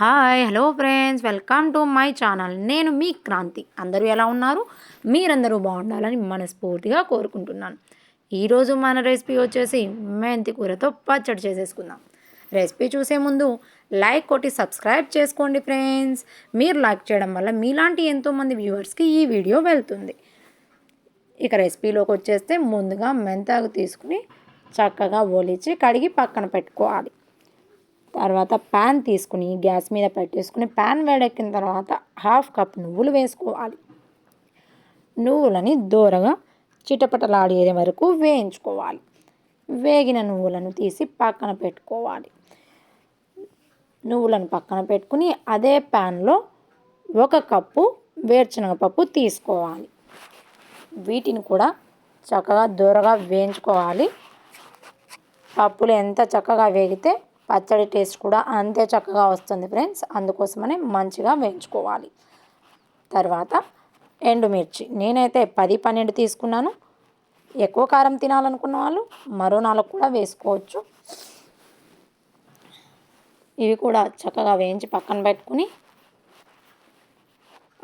Hello friends, welcome to my channel. నేను మీ క్రాంతి. అందరూ ఎలా ఉన్నారు? మీరందరూ బాగుండాలని మనస్ఫూర్తిగా కోరుకుంటున్నాను. ఈరోజు మన రెసిపీ వచ్చేసి మెంతి కూరతో పచ్చడి చేసేసుకుందాం. రెసిపీ చూసే ముందు లైక్ కొట్టి సబ్స్క్రైబ్ చేసుకోండి ఫ్రెండ్స్. మీరు లైక్ చేయడం వల్ల మీలాంటి ఎంతోమంది వ్యూవర్స్కి ఈ వీడియో వెళ్తుంది. ఇక రెసిపీలోకి వచ్చేస్తే ముందుగా మెంతాకు తీసుకుని చక్కగా ఒలిచి కడిగి పక్కన పెట్టుకోవాలి. తర్వాత ప్యాన్ తీసుకుని గ్యాస్ మీద పెట్టేసుకుని ప్యాన్ వేడెక్కిన తర్వాత 1/2 కప్ నువ్వులు వేసుకోవాలి. నువ్వులని దూరగా చిటపటలాడే వరకు వేయించుకోవాలి. వేగిన నువ్వులను తీసి పక్కన పెట్టుకోవాలి. నువ్వులను పక్కన పెట్టుకుని అదే ప్యాన్లో 1 కప్పు వేరుశనగపప్పు తీసుకోవాలి. వీటిని కూడా చక్కగా దూరగా వేయించుకోవాలి. పప్పులు ఎంత చక్కగా వేగితే పచ్చడి టేస్ట్ కూడా అంతే చక్కగా వస్తుంది ఫ్రెండ్స్. అందుకోసమనే మంచిగా వేయించుకోవాలి. తర్వాత ఎండుమిర్చి నేనైతే 10-12 తీసుకున్నాను. ఎక్కువ కారం తినాలనుకున్న వాళ్ళు మరో 4 కూడా వేసుకోవచ్చు. ఇవి కూడా చక్కగా వేయించి పక్కన పెట్టుకుని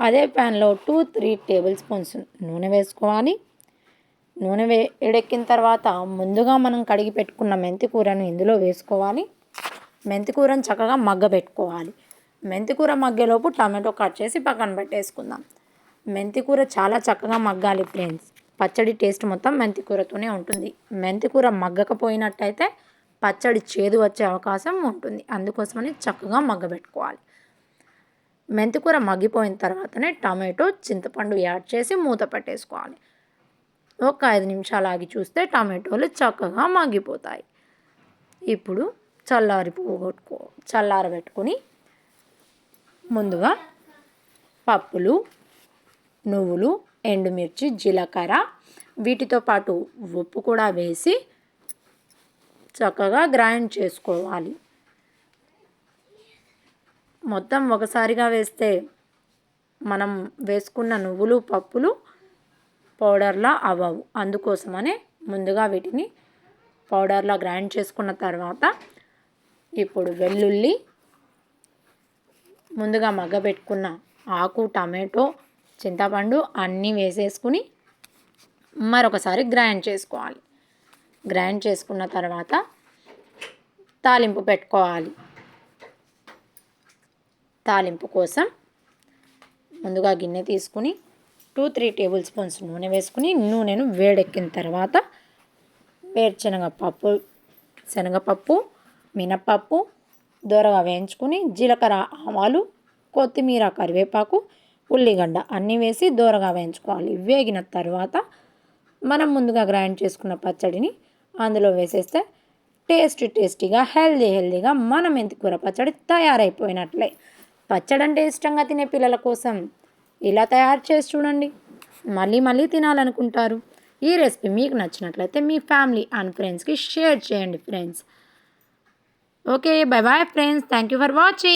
అదే ప్యాన్లో 2-3 టేబుల్ స్పూన్స్ నూనె వేసుకోవాలి. నూనె వేడెక్కిన తర్వాత ముందుగా మనం కడిగి పెట్టుకున్న మెంతి కూరను ఇందులో వేసుకోవాలి. మెంతి కూరను చక్కగా మగ్గబెట్టుకోవాలి. మెంతి కూర మగ్గేలోపు టమాటో కట్ చేసి పక్కన పెట్టేసుకుందాం. మెంతి కూర చాలా చక్కగా మగ్గాలి ఫ్రెండ్స్. పచ్చడి టేస్ట్ మొత్తం మెంతి కూరతోనే ఉంటుంది. మెంతి కూర మగ్గకపోయినట్టయితే పచ్చడి చేదు వచ్చే అవకాశం ఉంటుంది. అందుకోసమని చక్కగా మగ్గబెట్టుకోవాలి. మెంతి కూర మగ్గిపోయిన తర్వాతనే టమాటో, చింతపండు యాడ్ చేసి మూత పెట్టేసుకోవాలి. ఒక 5 నిమిషాలు ఆగి చూస్తే టమాటోలు చక్కగా మగ్గిపోతాయి. ఇప్పుడు చల్లారబెట్టుకొని ముందుగా పప్పులు, నువ్వులు, ఎండుమిర్చి, జీలకర్ర వీటితో పాటు ఉప్పు కూడా వేసి చక్కగా గ్రైండ్ చేసుకోవాలి. మొత్తం ఒకసారిగా వేస్తే మనం వేసుకున్న నువ్వులు, పప్పులు పౌడర్లా అవ్వవు. అందుకోసమనే ముందుగా వీటిని పౌడర్లా గ్రైండ్ చేసుకున్న తర్వాత ఇప్పుడు వెల్లుల్లి, ముందుగా మగ్గబెట్టుకున్న ఆకు, టమాటో, చింతపండు అన్నీ వేసేసుకుని మరొకసారి గ్రైండ్ చేసుకోవాలి. గ్రైండ్ చేసుకున్న తర్వాత తాలింపు పెట్టుకోవాలి. తాలింపు కోసం ముందుగా గిన్నె తీసుకుని 2-3 టేబుల్ స్పూన్స్ నూనె వేసుకుని నూనెను వేడెక్కిన తర్వాత శనగపప్పు, మినపప్పు దోరగా వేయించుకుని జీలకర్ర, ఆవాలు, కొత్తిమీర, కరివేపాకు, ఉల్లిగడ్డ అన్నీ వేసి దోరగా వేయించుకోవాలి. వేగిన తర్వాత మనం ముందుగా గ్రైండ్ చేసుకున్న పచ్చడిని అందులో వేసేస్తే టేస్టీగా హెల్దీగా మన మెంతి కూర పచ్చడి తయారైపోయినట్లే. పచ్చడి అంటే ఇష్టంగా తినే పిల్లల కోసం ఇలా తయారు చేసి చూడండి. మళ్ళీ తినాలనుకుంటారు. ఈ రెసిపీ మీకు నచ్చినట్లయితే మీ ఫ్యామిలీ అండ్ ఫ్రెండ్స్కి షేర్ చేయండి friends. Okay, bye friends. Thank you for watching.